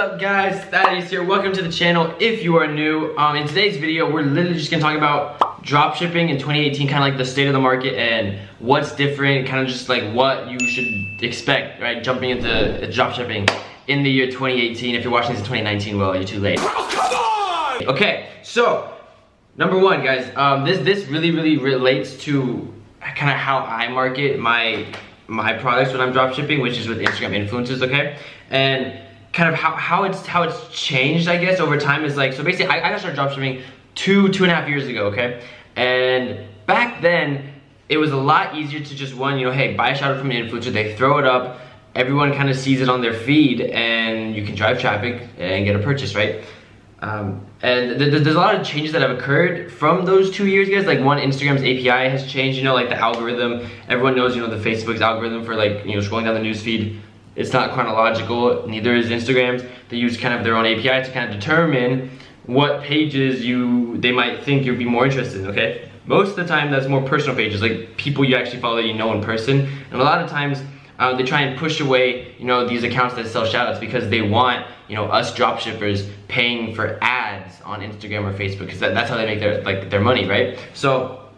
up guys, Thaddeus here. Welcome to the channel if you are new. In today's video, we're literally just gonna talk about drop shipping in 2018, kind of like the state of the market and what's different, kind of just like what you should expect, right? Jumping into drop shipping in the year 2018. If you're watching this in 2019, well, you're too late. Oh, come on! Okay, so number one, guys, this really relates to kind of how I market my products when I'm drop shipping, which is with Instagram influencers, okay? And kind of how it's changed, I guess, over time is like, so basically I got started drop shipping two and a half years ago, okay? And back then it was a lot easier to just hey, buy a shout out from an influencer, they throw it up, everyone kind of sees it on their feed, and you can drive traffic and get a purchase, right? And there's a lot of changes that have occurred from those 2 years, guys. Like, one, Instagram's API has changed, like the algorithm. Everyone knows, the Facebook's algorithm for scrolling down the news feed. It's not chronological, neither is Instagram's. They use kind of their own API to kind of determine what pages they might think you'd be more interested in, okay? Most of the time, that's more personal pages, like people you actually follow that you know in person. And a lot of times, they try and push away, these accounts that sell shoutouts because they want, us dropshippers paying for ads on Instagram or Facebook, because that's how they make their money, right? So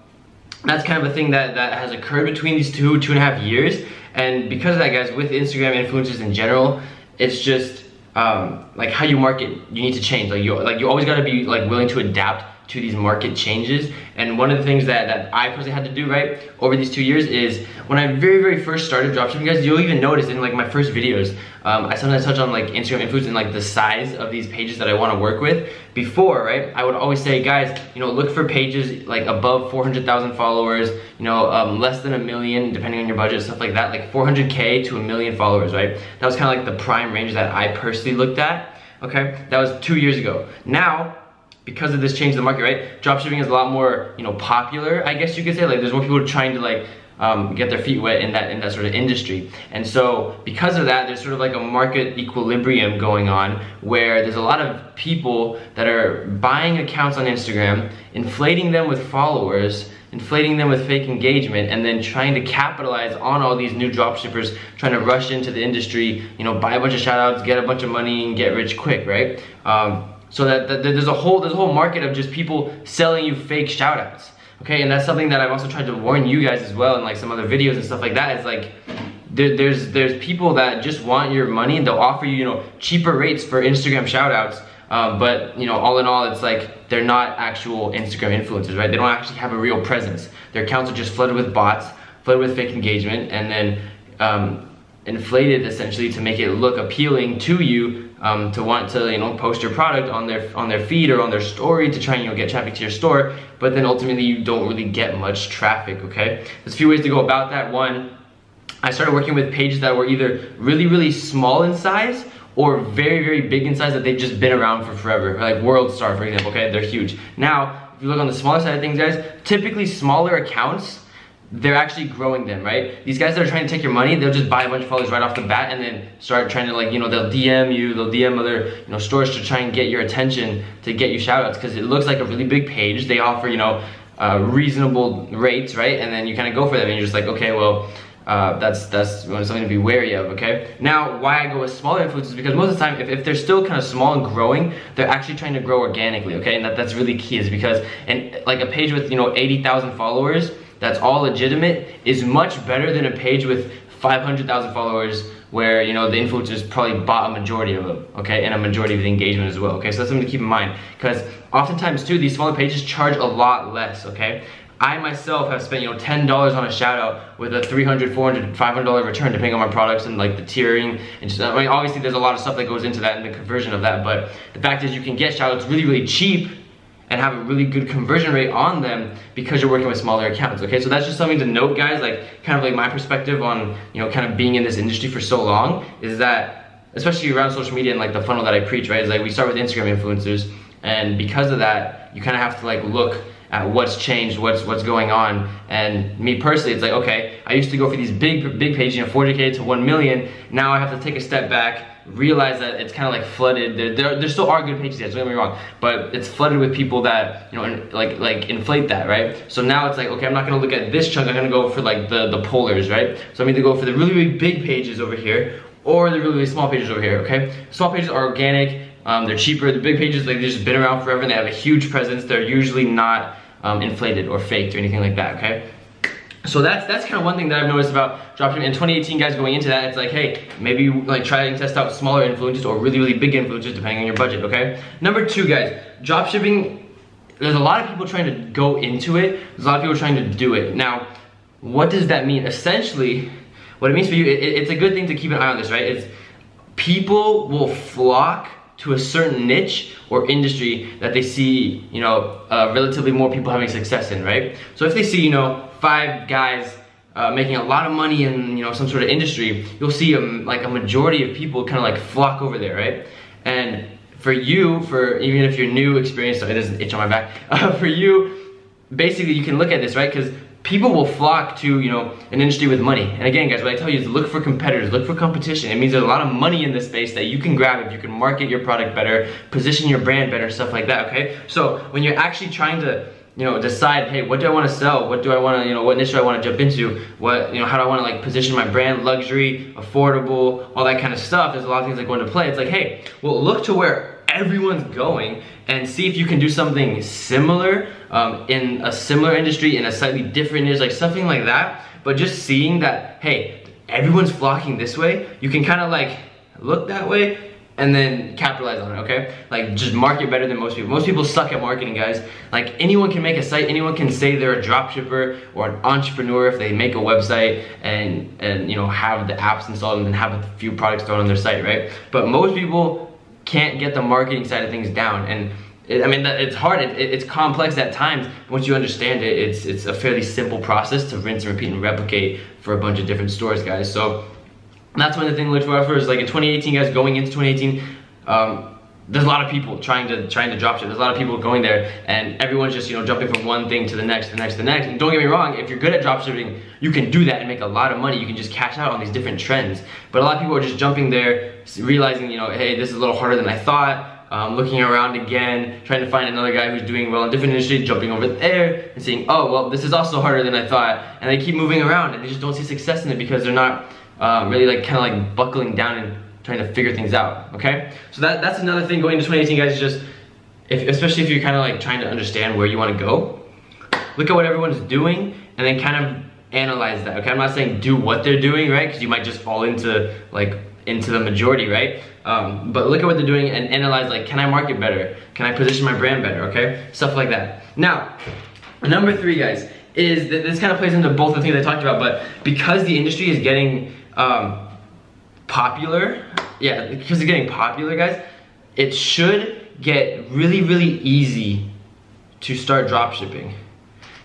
that's kind of a thing that has occurred between these two and a half years. And because of that, guys, with Instagram influencers in general, it's just like how you market, you need to change. You always got to be willing to adapt to these market changes. And one of the things that I personally had to do, right, over these 2 years is when I very first started dropshipping, guys, you'll even notice in my first videos, I sometimes touch on Instagram influence and the size of these pages that I want to work with. Before, right, I would always say, guys, look for pages above 400,000 followers, less than 1 million, depending on your budget, stuff like that, 400K to 1 million followers, right? That was kind of the prime range that I personally looked at, okay? That was 2 years ago. Now, because of this change in the market, right, dropshipping is a lot more, popular, I guess you could say. There's more people trying to get their feet wet in that sort of industry. And so because of that, there's sort of a market equilibrium going on where there's a lot of people that are buying accounts on Instagram, inflating them with followers, inflating them with fake engagement, and then trying to capitalize on all these new dropshippers trying to rush into the industry, buy a bunch of shoutouts, get a bunch of money, and get rich quick, right? So that there's a whole market of just people selling you fake shoutouts, okay? And that's something that I've also tried to warn you guys as well in some other videos and stuff like that. It's there's people that just want your money, and they'll offer you cheaper rates for Instagram shoutouts, but all in all, it's they're not actual Instagram influencers, right? They don't actually have a real presence. Their accounts are just flooded with bots, flooded with fake engagement, and then inflated essentially to make it look appealing to you, to want to post your product on their feed or on their story to try and get traffic to your store, but then ultimately you don't really get much traffic, okay? There's a few ways to go about that. One, I started working with pages that were either really small in size or very big in size, that they've just been around for forever, like World Star, for example, okay? They're huge. Now, if you look on the smaller side of things, guys, typically smaller accounts, they're actually growing them, right? These guys that are trying to take your money, they'll just buy a bunch of followers right off the bat and then start trying to they'll DM you, they'll DM other stores to try and get your attention, to get you shoutouts, because it looks like a really big page. They offer reasonable rates, right? And then you kind of go for them and you're just okay, well, that's something to be wary of, okay? Now, why I go with smaller influencers, because most of the time, if they're still kind of small and growing, they're actually trying to grow organically, okay? And that's really key, is because a page with 80,000 followers that's all legitimate is much better than a page with 500,000 followers where the influencers probably bought a majority of them, okay, and a majority of the engagement as well, okay? So that's something to keep in mind, because oftentimes too, these smaller pages charge a lot less, okay? I myself have spent $10 on a shout out with a $300, $400, $500 return, depending on my products and the tiering, and just, obviously there's a lot of stuff that goes into that and the conversion of that, but the fact is you can get shout outs really cheap and have a really good conversion rate on them because you're working with smaller accounts, okay? So that's just something to note, guys, kind of my perspective on, kind of being in this industry for so long, is that, especially around social media and the funnel that I preach, right, is we start with Instagram influencers, and because of that, you kind of have to look at what's changed, what's going on. And me personally, it's okay, I used to go for these big pages, 40K to 1 million, now I have to take a step back, realize that it's kind of flooded. There still are good pages, guys, don't get me wrong, but it's flooded with people that inflate that, right? So now it's okay, I'm not gonna look at this chunk, I'm gonna go for the polars, right? So I'm either go for the really big pages over here, or the really, really small pages over here, okay? Small pages are organic, they're cheaper. The big pages, like, they've just been around forever and they have a huge presence. They're usually not inflated or faked or anything like that, okay? So that's kind of one thing that I've noticed about dropshipping. In 2018, guys, going into that, it's like, hey, maybe like try and test out smaller influencers or really, really big influencers depending on your budget, okay? Number 2, guys, dropshipping, there's a lot of people trying to go into it. There's a lot of people trying to do it. Now, what does that mean? Essentially, what it means for you, it's a good thing to keep an eye on this, right? It's people will flock to a certain niche or industry that they see, you know, relatively more people having success in, right? So if they see, you know, 5 guys making a lot of money in, you know, some sort of industry, you'll see like a majority of people kind of like flock over there, right? And for you, even if you're new, experienced, so it doesn't itch on my back, for you, basically you can look at this, right? Because people will flock to, you know, an industry with money. And again, guys, what I tell you is look for competitors, look for competition. It means there's a lot of money in this space that you can grab if you can market your product better, position your brand better, stuff like that, okay? So when you're actually trying to, you know, decide, hey, what do I want to sell? What do I want to, you know, what niche do I want to jump into? What, you know, how do I want to like position my brand, luxury, affordable, all that kind of stuff. There's a lot of things that go into play. It's like, hey, well, look to where everyone's going and see if you can do something similar in a similar industry, in a slightly different niche, like something like that. But just seeing that, hey, everyone's flocking this way, you can kind of like look that way and then capitalize on it, okay? Like, just market better than most people. Most people suck at marketing, guys. Like, anyone can make a site, anyone can say they're a dropshipper or an entrepreneur if they make a website and you know, have the apps installed and then have a few products thrown on their site, right? But most people can't get the marketing side of things down. And I mean, it's hard, it's complex at times. Once you understand it, it's a fairly simple process to rinse and repeat and replicate for a bunch of different stores, guys. So that's one of the things to look for is like in 2018, guys, going into 2018, there's a lot of people trying to dropship. There's a lot of people going there and everyone's just, you know, jumping from one thing to the next, the next, the next. And don't get me wrong, if you're good at dropshipping, you can do that and make a lot of money. You can just cash out on these different trends. But a lot of people are just jumping there, realizing, you know, hey, this is a little harder than I thought. Looking around again, trying to find another guy who's doing well in a different industry, jumping over there and saying, oh, well, this is also harder than I thought. And they keep moving around and they just don't see success in it because they're not really like kind of like buckling down and trying to figure things out, okay? So that's another thing going into 2018, guys, is just, especially if you're kind of like trying to understand where you want to go, look at what everyone's doing and then kind of analyze that, okay? I'm not saying do what they're doing, right? Because you might just fall into the majority, right? But look at what they're doing and analyze, like, can I market better? Can I position my brand better, okay? Stuff like that. Now, number 3, guys, is that this kind of plays into both the things I talked about, but because the industry is getting popular, because it's getting popular, guys, it should get really, really easy to start dropshipping.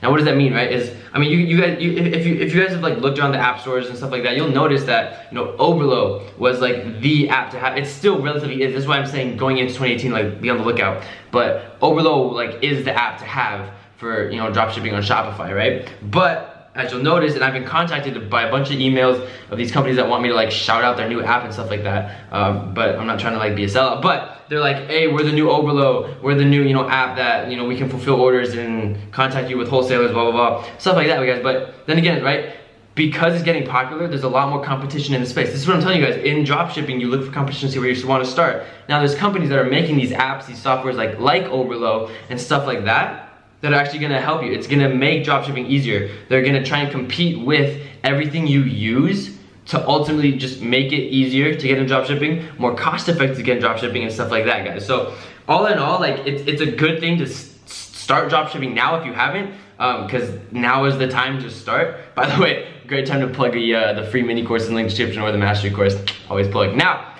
Now, what does that mean, right? I mean, if you guys have like looked around the app stores and stuff like that, you'll notice that, you know, Oberlo was like the app to have. It still relatively is. That's why I'm saying going into 2018, like, be on the lookout. But Oberlo like is the app to have for, you know, dropshipping on Shopify, right? But as you'll notice, and I've been contacted by a bunch of emails of these companies that want me to like shout out their new app and stuff like that. But I'm not trying to like be a sellout. But they're like, hey, we're the new Oberlo. We're the new, you know, app that, you know, we can fulfill orders and contact you with wholesalers, blah, blah, blah. Stuff like that, guys. But then again, right? Because it's getting popular, there's a lot more competition in the space. This is what I'm telling you guys. In dropshipping, you look for competition to see where you want to start. Now, there's companies that are making these apps, these softwares like Oberlo and stuff like that, that are actually gonna help you. It's gonna make dropshipping easier. They're gonna try and compete with everything you use to ultimately just make it easier to get in dropshipping, more cost effective to get in dropshipping and stuff like that, guys. So all in all, like, it's a good thing to start dropshipping now if you haven't, because now is the time to start. By the way, great time to plug the free mini course in the link description or the mastery course, always plug. Now,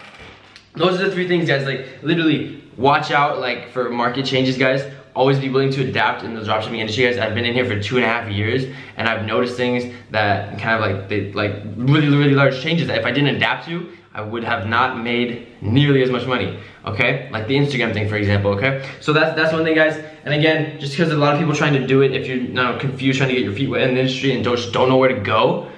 those are the 3 things, guys. Like, literally watch out like for market changes, guys. Always be willing to adapt in the dropshipping industry, guys. I've been in here for 2.5 years and I've noticed things that kind of like really, really large changes that if I didn't adapt to, I would have not made nearly as much money, okay? Like the Instagram thing, for example, okay? So that's one thing, guys. And again, just because a lot of people trying to do it, if you're confused trying to get your feet wet in the industry and don't know where to go,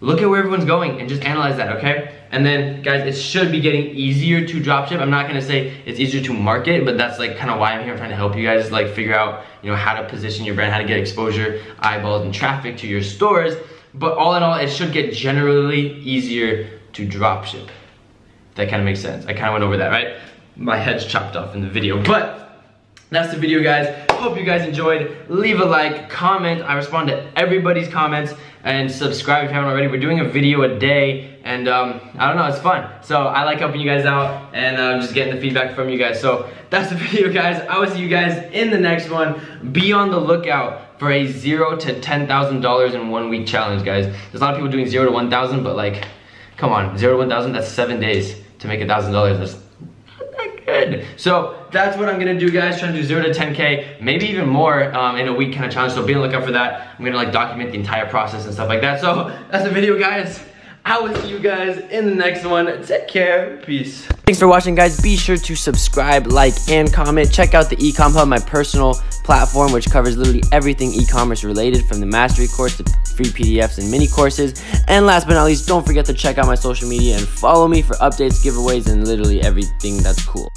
look at where everyone's going and just analyze that, okay? And then, guys, it should be getting easier to dropship. I'm not gonna say it's easier to market, but that's like kind of why I'm here. I'm trying to help you guys like figure out, you know, how to position your brand, how to get exposure, eyeballs, and traffic to your stores. But all in all, it should get generally easier to dropship. That kind of makes sense. I kind of went over that, right? My head's chopped off in the video, but that's the video, guys. Hope you guys enjoyed. Leave a like, comment. I respond to everybody's comments, and subscribe if you haven't already. We're doing a video a day, and I don't know, it's fun. So I like helping you guys out, and just getting the feedback from you guys. So that's the video, guys. I will see you guys in the next one. Be on the lookout for a $0 to $10,000 in 1 week challenge, guys. There's a lot of people doing 0 to 1,000, but like, come on, 0 to 1,000, that's 7 days to make $1,000. That's not that good. So that's what I'm gonna do, guys. Trying to do 0 to 10K, maybe even more in a week kind of challenge. So be on the lookout for that. I'm gonna like document the entire process and stuff like that. So that's the video, guys. I will see you guys in the next one. Take care. Peace. Thanks for watching, guys. Be sure to subscribe, like, and comment. Check out the Ecom Hub, my personal platform, which covers literally everything e-commerce related, from the mastery course to free PDFs and mini courses. And last but not least, don't forget to check out my social media and follow me for updates, giveaways, and literally everything that's cool.